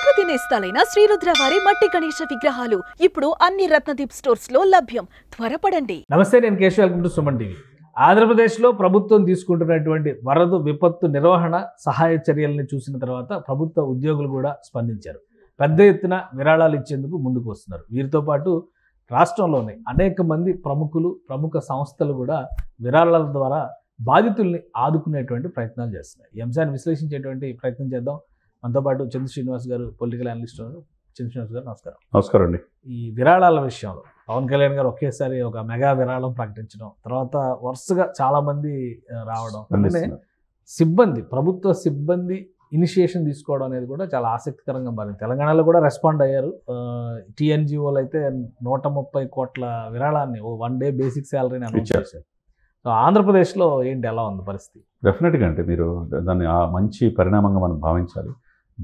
ప్రకృతి నేస్తాలైన శ్రీరుద్ర వారి మట్టి గణేశ విగ్రహాలు ఇప్పుడు అన్ని రత్నదీప్ స్టోర్స్ లో లభ్యం. త్వరపడండి. నమస్తే, నేను Keshav. Welcome to Suman TV. ఆంధ్రప్రదేశ్లో ప్రభుత్వం తీసుకుంటున్నటువంటి వరద విపత్తు నిర్వహణ సహాయ చర్యలను చూసిన తర్వాత ప్రభుత్వ ఉద్యోగులు కూడా స్పందించారు. పెద్ద ఎత్తున విరాళాలు ఇచ్చేందుకు ముందుకు వస్తున్నారు. వీరితో పాటు రాష్ట్రంలోని అనేక మంది ప్రముఖ సంస్థలు కూడా విరాళాల ద్వారా బాధితుల్ని ఆదుకునేటువంటి ప్రయత్నాలు చేస్తున్నాయి. ఈ అంశాన్ని విశ్లేషించేటువంటి ప్రయత్నం చేద్దాం. మనతో పాటు చంద్ర శ్రీనివాస్ గారు, పొలిటికల్ అనలిస్ట్. చంద్ర శ్రీనివాస్ గారు నమస్కారం. నమస్కారం అండి. ఈ విరాళాల విషయంలో పవన్ కళ్యాణ్ గారు ఒకేసారి ఒక మెగా విరాళం ప్రకటించడం, తర్వాత వరుసగా చాలా మంది రావడం, ప్రభుత్వ సిబ్బంది ఇనిషియేషన్ తీసుకోవడం అనేది కూడా చాలా ఆసక్తికరంగా మారింది. తెలంగాణలో కూడా రెస్పాండ్ అయ్యారు. టీఎన్జిఓలు అయితే 130 కోట్ల విరాళాన్ని వన్ డే బేసిక్ శాలరీని అనౌన్స్ చేశారు. సో ఆంధ్రప్రదేశ్లో ఏంటి, ఎలా ఉంది పరిస్థితి? డెఫినెట్గా అంటే మీరు దాన్ని మంచి పరిణామంగా మనం భావించాలి.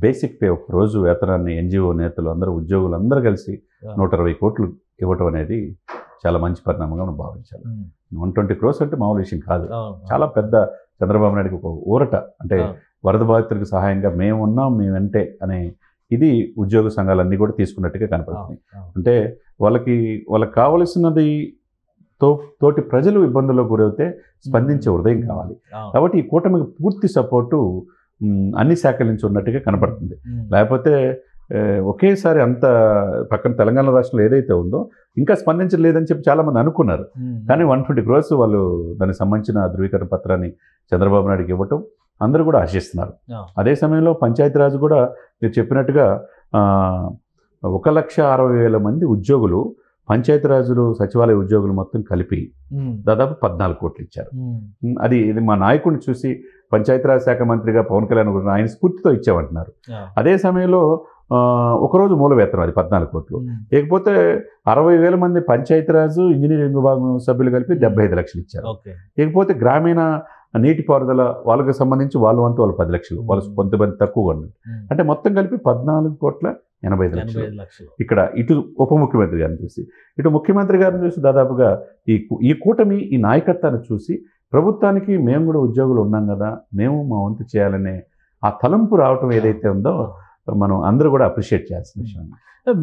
బేసిక్ పే, ఒక రోజు వేతనాన్ని ఎన్జిఓ నేతలు అందరూ, ఉద్యోగులు అందరూ కలిసి 120 కోట్లు ఇవ్వటం అనేది చాలా మంచి పరిణామంగా మనం భావించాలి. 120 crores అంటే మామూలు విషయం కాదు. చాలా పెద్ద, చంద్రబాబు నాయుడుకి ఒక ఊరట. అంటే వరద బాధితులకు సహాయంగా మేమున్నాం, మేమంటే అనే ఇది ఉద్యోగ సంఘాలన్నీ కూడా తీసుకున్నట్టుగా కనపడుతుంది. అంటే వాళ్ళకి కావలసినది తోటి ప్రజలు ఇబ్బందుల్లో గురవుతే స్పందించే హృదయం కావాలి. కాబట్టి ఈ కూటమికి పూర్తి సపోర్టు అన్ని శాఖల నుంచి ఉన్నట్టుగా కనపడుతుంది. లేకపోతే ఒకేసారి అంత పక్కన తెలంగాణ రాష్ట్రంలో ఏదైతే ఉందో ఇంకా స్పందించలేదని చెప్పి చాలామంది అనుకున్నారు. కానీ 120 crores వాళ్ళు దానికి సంబంధించిన ధృవీకరణ పత్రాన్ని చంద్రబాబు నాయుడుకి ఇవ్వటం అందరూ కూడా ఆశిస్తున్నారు. అదే సమయంలో పంచాయతీరాజ్ కూడా మీరు చెప్పినట్టుగా 1,60,000 మంది ఉద్యోగులు, పంచాయతీరాజులు, సచివాలయ ఉద్యోగులు మొత్తం కలిపి దాదాపు 14 కోట్లు ఇచ్చారు. ఇది మా నాయకుడిని చూసి పంచాయతీరాజ్ శాఖ మంత్రిగా పవన్ కళ్యాణ్ గారు ఆయన స్ఫూర్తితో ఇచ్చామంటున్నారు. అదే సమయంలో ఒకరోజు మూల వేతనం అది 14 కోట్లు. లేకపోతే 60,000 మంది పంచాయతీరాజు, ఇంజనీరింగ్ విభాగం సభ్యులు కలిపి 75 లక్షలు ఇచ్చారు. లేకపోతే గ్రామీణ నీటిపారుదల వాళ్ళకి సంబంధించి వాళ్ళ 10 లక్షలు, వాళ్ళు కొంతమంది తక్కువగా ఉన్నారు. అంటే మొత్తం కలిపి 14,85 లక్షలు. ఇక్కడ ఇటు ఉప ముఖ్యమంత్రి గారిని చూసి, ఇటు ముఖ్యమంత్రి గారిని చూసి దాదాపుగా ఈ కూటమి, ఈ నాయకత్వాన్ని చూసి ప్రభుత్వానికి మేము కూడా ఉద్యోగులు ఉన్నాం కదా, మేము మా వంతు చేయాలనే ఆ తలంపు రావటం ఏదైతే ఉందో మనం అందరూ కూడా అప్రిషియేట్ చేయాల్సిన విషయం.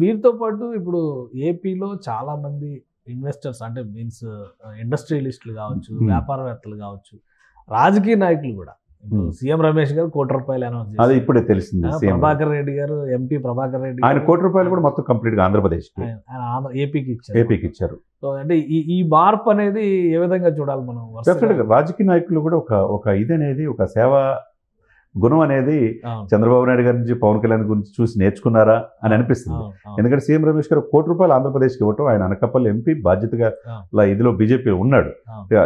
వీరితో పాటు ఇప్పుడు ఏపీలో చాలా మంది ఇన్వెస్టర్స్, అంటే మీన్స్ ఇండస్ట్రియలిస్టులు కావచ్చు, వ్యాపారవేత్తలు కావచ్చు, రాజకీయ నాయకులు కూడా, సీఎం రమేష్ గారు 1 కోటి రూపాయలు అనౌన్స్ చేశారు. అది ఇప్పుడే తెలిసింది. ప్రభాకర్ రెడ్డి గారు, ఎంపీ ప్రభాకర్ రెడ్డి, ఆయన 1 కోటి రూపాయలు కూడా మొత్తం కంప్లీట్ గా ఆంధ్రప్రదేశ్ ఏపీకి ఇచ్చారు. సో అంటే ఈ మార్పు అనేది ఏ విధంగా చూడాలి మనం? డెఫినెట్ గా రాజకీయ నాయకులు కూడా ఒక ఇది అనేది, ఒక సేవా గుణం అనేది చంద్రబాబు నాయుడు గారి నుంచి, పవన్ కళ్యాణ్ గురించి చూసి నేర్చుకున్నారా అని అనిపిస్తుంది. ఎందుకంటే సీఎం రమేష్ గారు 1 కోటి రూపాయలు ఆంధ్రప్రదేశ్కి ఇవ్వటం, ఆయన అనకాపల్లి ఎంపీ బాధ్యతగా ఇదిలో బీజేపీ ఉన్నాడు.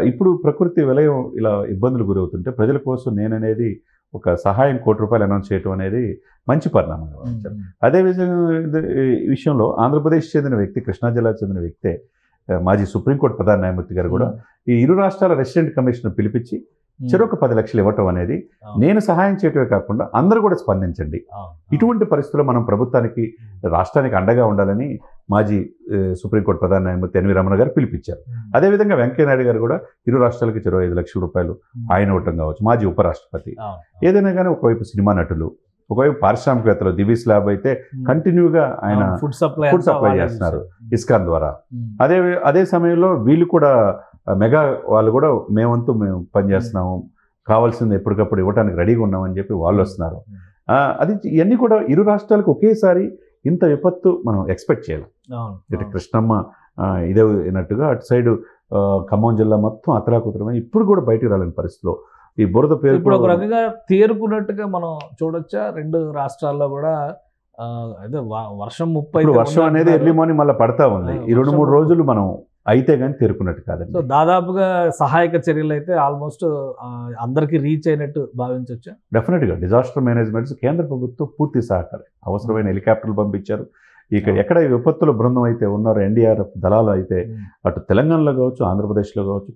ఇప్పుడు ప్రకృతి విలయం ఇలా ఇబ్బందులు గురవుతుంటే ప్రజల కోసం నేననేది ఒక సహాయం 1 కోటి రూపాయలు అనౌన్స్ చేయడం అనేది మంచి పరిణామంగా భావించారు. అదే విషయంలో ఆంధ్రప్రదేశ్ చెందిన వ్యక్తి, కృష్ణా జిల్లా చెందిన వ్యక్తే మాజీ సుప్రీంకోర్టు ప్రధాన న్యాయమూర్తి గారు కూడా ఈ ఇరు రాష్ట్రాల రెసిడెంట్ కమిషనర్ పిలిపించి చెరొక 10 లక్షలు ఇవ్వటం అనేది, నేను సహాయం చేయటమే కాకుండా అందరూ కూడా స్పందించండి, ఇటువంటి పరిస్థితుల్లో మనం ప్రభుత్వానికి, రాష్ట్రానికి అండగా ఉండాలని మాజీ సుప్రీంకోర్టు ప్రధాన న్యాయమూర్తి ఎన్వి రమణ గారు పిలిపించారు. అదేవిధంగా వెంకయ్యనాయుడు గారు కూడా ఇరు రాష్ట్రాలకి చెరో 5 లక్షల రూపాయలు ఆయన ఇవ్వటం కావచ్చు. మాజీ ఉపరాష్ట్రపతి, ఏదైనా కానీ ఒకవైపు సినిమా నటులు, ఒకవైపు పారిశ్రామికవేత్తలు, దివీస్ ల్యాబ్ అయితే కంటిన్యూగా ఆయన ఫుడ్ సప్లై చేస్తున్నారు ఇస్కాన్ ద్వారా. అదే సమయంలో వీళ్ళు కూడా మెగా వాళ్ళు కూడా మేము పనిచేస్తున్నాము, కావాల్సింది ఎప్పటికప్పుడు ఇవ్వడానికి రెడీగా ఉన్నామని చెప్పి వాళ్ళు వస్తున్నారు. అది ఇవన్నీ కూడా ఇరు రాష్ట్రాలకు ఒకేసారి ఇంత విపత్తు మనం ఎక్స్పెక్ట్ చేయాలి. ఇటు కృష్ణమ్మ ఇదే అయినట్టుగా అటు సైడు ఖమ్మం జిల్లా మొత్తం అతలాకుతలమై ఇప్పుడు కూడా బయటికి రాలేని పరిస్థితిలో ఈ బురద పేరు ఇప్పుడు ఒక రకంగా తేరుకున్నట్టుగా మనం చూడొచ్చా? 2 రాష్ట్రాల్లో కూడా అదే వర్షం అనేది ఎర్లీ మార్నింగ్ మళ్ళీ పడతా ఉంది. ఈ 2-3 రోజులు మనం అయితే కానీ తేరుకున్నట్టు కాదండి. సో దాదాపుగా సహాయక చర్యలు అయితే ఆల్మోస్ట్ అందరికీ రీచ్ అయినట్టు భావించవచ్చు. డెఫినెట్గా డిజాస్టర్ మేనేజ్మెంట్స్ కేంద్ర ప్రభుత్వం పూర్తి సహకారం, అవసరమైన హెలికాప్టర్లు పంపించారు. ఎక్కడ విపత్తుల బృందం అయితే ఉన్నారో, ఎన్డీఆర్ఎఫ్ దళాలు అయితే అటు తెలంగాణలో కావచ్చు, ఆంధ్రప్రదేశ్లో కావచ్చు,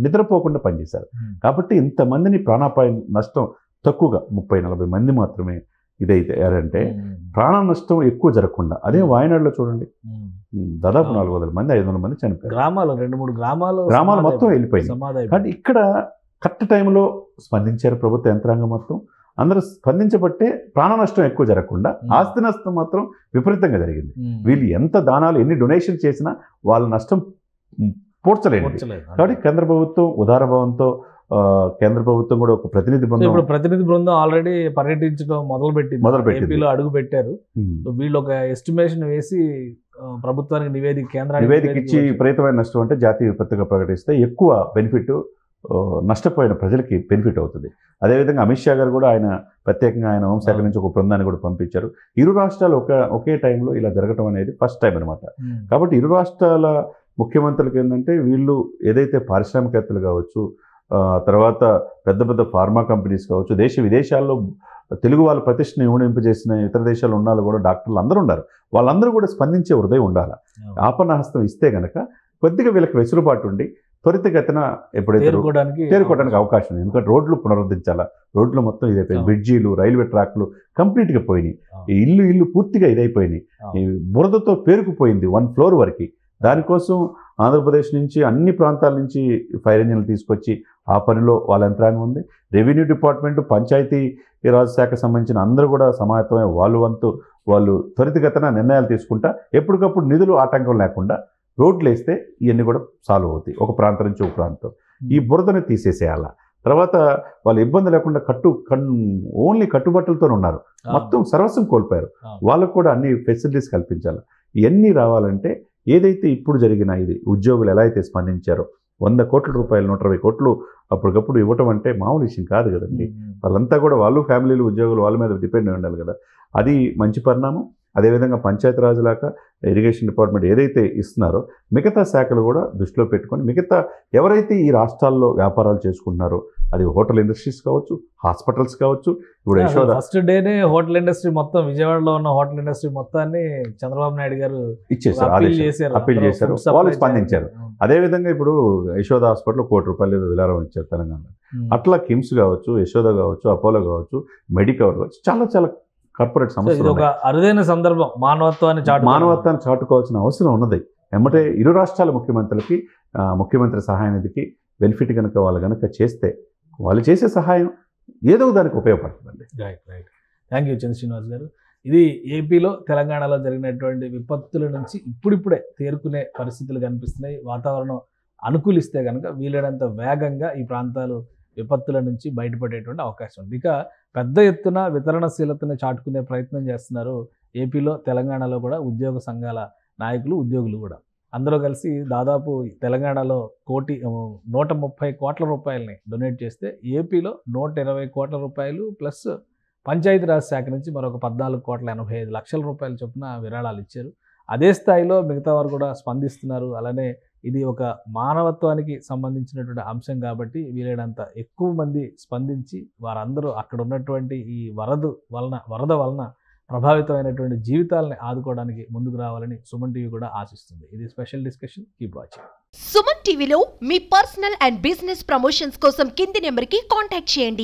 నిద్రపోకుండా పనిచేశారు. కాబట్టి ఇంతమందిని ప్రాణాపాయ నష్టం తక్కువగా 30-40 మంది మాత్రమే ఇదైతే అంటే ప్రాణ నష్టం ఎక్కువ జరగకుండా. అదే వాయనాడులో చూడండి, దాదాపు 400 మంది 500 మంది చనిపోయారు. గ్రామాలు 2-3 గ్రామాలు మొత్తం వెళ్ళిపోయింది. కానీ ఇక్కడ కరెక్ట్ టైంలో స్పందించారు ప్రభుత్వ యంత్రాంగం మొత్తం. అందరూ స్పందించబట్టే ప్రాణ నష్టం ఎక్కువ జరగకుండా ఆస్తి నష్టం మాత్రం విపరీతంగా జరిగింది. వీళ్ళు ఎంత దానాలు ఎన్ని డొనేషన్ చేసినా వాళ్ళ నష్టం పూడ్చలేదు. కాబట్టి కేంద్ర ప్రభుత్వం ఉదారభావంతో కేంద్ర ప్రభుత్వం కూడా ఒక ప్రతినిధి బృందం ఆల్రెడీ పర్యటించడం మొదలుపెట్టింది, ఏపీలో అడుగు పెట్టారు. వీళ్ళు ఒక ఎస్టిమేషన్ వేసి ప్రభుత్వానికి నివేదిక ఇచ్చి విపరీతమైన నష్టం అంటే జాతీయ విపత్తుగా ప్రకటిస్తే ఎక్కువ బెనిఫిట్ నష్టపోయిన ప్రజలకి బెనిఫిట్ అవుతుంది. అదేవిధంగా అమిత్ షా గారు కూడా ఆయన ప్రత్యేకంగా ఆయన హోంశాఖ నుంచి ఒక బృందాన్ని కూడా పంపించారు. ఇరు రాష్ట్రాలు ఒకే టైంలో ఇలా జరగటం అనేది ఫస్ట్ టైం అనమాట. కాబట్టి ఇరు రాష్ట్రాల ముఖ్యమంత్రులకి ఏంటంటే వీళ్ళు ఏదైతే పారిశ్రామికవేత్తలు కావచ్చు, తర్వాత పెద్ద పెద్ద ఫార్మా కంపెనీస్ కావచ్చు, దేశ విదేశాల్లో తెలుగు వాళ్ళ ప్రతిష్టని ఊనింపజేసిన ఇతర దేశాలు ఉన్న కూడా డాక్టర్లు అందరూ ఉన్నారు. వాళ్ళందరూ కూడా స్పందించే హృదయం ఉండాలి. ఆపన్నహస్తం ఇస్తే గనక కొద్దిగా వీళ్ళకి వెసులుబాటు ఉండి త్వరితగతిన ఎప్పుడైతే తేరుకోవడానికి అవకాశం ఉంది. ఎందుకంటే రోడ్లు పునరుద్ధరించాలా, రోడ్లు మొత్తం ఇదైపోయింది, బ్రిడ్జీలు, రైల్వే ట్రాక్లు కంప్లీట్గా పోయినాయి, ఇల్లు పూర్తిగా ఇదైపోయినాయి, ఈ బురదతో పేరుకుపోయింది 1 floor వరకు. దానికోసం ఆంధ్రప్రదేశ్ నుంచి అన్ని ప్రాంతాల నుంచి ఫైర్ ఇంజిన్లు తీసుకొచ్చి ఆ పనిలో వాళ్ళ యంత్రాంగం ఉంది. రెవెన్యూ డిపార్ట్మెంట్, పంచాయతీ రాజ్ శాఖ సంబంధించిన అందరూ కూడా సమాయత్తమై వాళ్ళు త్వరితగతిన నిర్ణయాలు తీసుకుంటా ఎప్పటికప్పుడు నిధులు ఆటంకం లేకుండా రోడ్లు వేస్తే ఇవన్నీ కూడా సాల్వ్ అవుతాయి. ఒక ప్రాంతం నుంచి ఒక ప్రాంతం ఈ బురదని తీసేసేయాల. తర్వాత వాళ్ళు ఇబ్బంది లేకుండా ఓన్లీ కట్టుబట్టలతో ఉన్నారు, మొత్తం సర్వస్వం కోల్పోయారు. వాళ్ళకు కూడా అన్ని ఫెసిలిటీస్ కల్పించాలి. ఇవన్నీ రావాలంటే ఏదైతే ఇప్పుడు జరిగిన ఇది ఉద్యోగులు ఎలా అయితే స్పందించారో 100 కోట్ల రూపాయలు 120 కోట్లు అప్పటికప్పుడు ఇవ్వటం అంటే మామూలు విషయం కాదు కదండి. వాళ్ళంతా కూడా వాళ్ళు ఫ్యామిలీలు ఉద్యోగులు వాళ్ళ మీద డిపెండ్ అయి ఉండాలి కదా. అది మంచి పరిణామం. అదేవిధంగా పంచాయతీరాజ్ లాగా ఇరిగేషన్ డిపార్ట్మెంట్ ఏదైతే ఇస్తున్నారో మిగతా శాఖలు కూడా దృష్టిలో పెట్టుకొని మిగతా ఎవరైతే ఈ రాష్ట్రాల్లో వ్యాపారాలు చేసుకుంటున్నారో అది హోటల్ ఇండస్ట్రీస్ కావచ్చు, హాస్పిటల్స్ కావచ్చు. ఇప్పుడు యశోద ఫస్ట్ డేనే హోటల్ ఇండస్ట్రీ మొత్తం విజయవాడలో ఉన్న హోటల్ ఇండస్ట్రీ మొత్తాన్ని చంద్రబాబు నాయుడు గారు ఇచ్చేసారు, అప్పీల్ చేశారు, వాళ్ళు స్పందించారు. అదేవిధంగా ఇప్పుడు యశోద హాస్పిటల్ ₹1 కోటి విరాళం ఇచ్చారు తెలంగాణలో. అట్లా కిమ్స్ కావచ్చు, యశోద కావచ్చు, అపోలో కావచ్చు, మెడికవర్ కావచ్చు, చాలా చాలా కార్పొరేట్ సంస్థలు. ఒక అరుదైన సందర్భం, మానవత్వాన్ని చాటుకోవాల్సిన అవసరం ఉన్నది. ఎమ్మటే ఇరు రాష్ట్రాల ముఖ్యమంత్రులకి ముఖ్యమంత్రి సహాయ నిధికి బెనిఫిట్ కనుక వాళ్ళు చేస్తే వాళ్ళు చేసే సహాయం ఏదో దానికి ఉపయోగపడుతుందండి. రైట్. థ్యాంక్ యూ చంద్ర శ్రీనివాస్ గారు. ఇది ఏపీలో తెలంగాణలో జరిగినటువంటి విపత్తుల నుంచి ఇప్పుడిప్పుడే తేరుకునే పరిస్థితులు కనిపిస్తున్నాయి. వాతావరణం అనుకూలిస్తే కనుక వీలైనంత వేగంగా ఈ ప్రాంతాలు విపత్తుల నుంచి బయటపడేటువంటి అవకాశం ఉంది. ఇక పెద్ద ఎత్తున వితరణశీలతను చాటుకునే ప్రయత్నం చేస్తున్నారు ఏపీలో, తెలంగాణలో కూడా ఉద్యోగ సంఘాల నాయకులు, ఉద్యోగులు కూడా అందరూ కలిసి దాదాపు తెలంగాణలో 130 కోట్ల రూపాయలని డొనేట్ చేస్తే ఏపీలో 120 కోట్ల రూపాయలు ప్లస్ పంచాయతీరాజ్ శాఖ నుంచి మరొక 14,85,00,000 రూపాయల చొప్పున విరాళాలు ఇచ్చారు. అదే స్థాయిలో మిగతా వారు కూడా స్పందిస్తున్నారు. అలానే ఇది ఒక మానవత్వానికి సంబంధించినటువంటి అంశం కాబట్టి వీలైనంత ఎక్కువ మంది స్పందించి వారందరూ అక్కడ ఉన్నటువంటి ఈ వరద వలన ప్రభావితమైనటువంటి జీవితాలని ఆదుకోవడానికి ముందుకు రావాలని సుమన్ టీవీ కూడా ఆశిస్తుంది. ఇది special discussion. Keep watching. Suman టీవీలో మీ పర్సనల్ అండ్ బిజినెస్ ప్రమోషన్స్ కోసం కింది నెంబర్కి కాంటాక్ట్ చేయండి.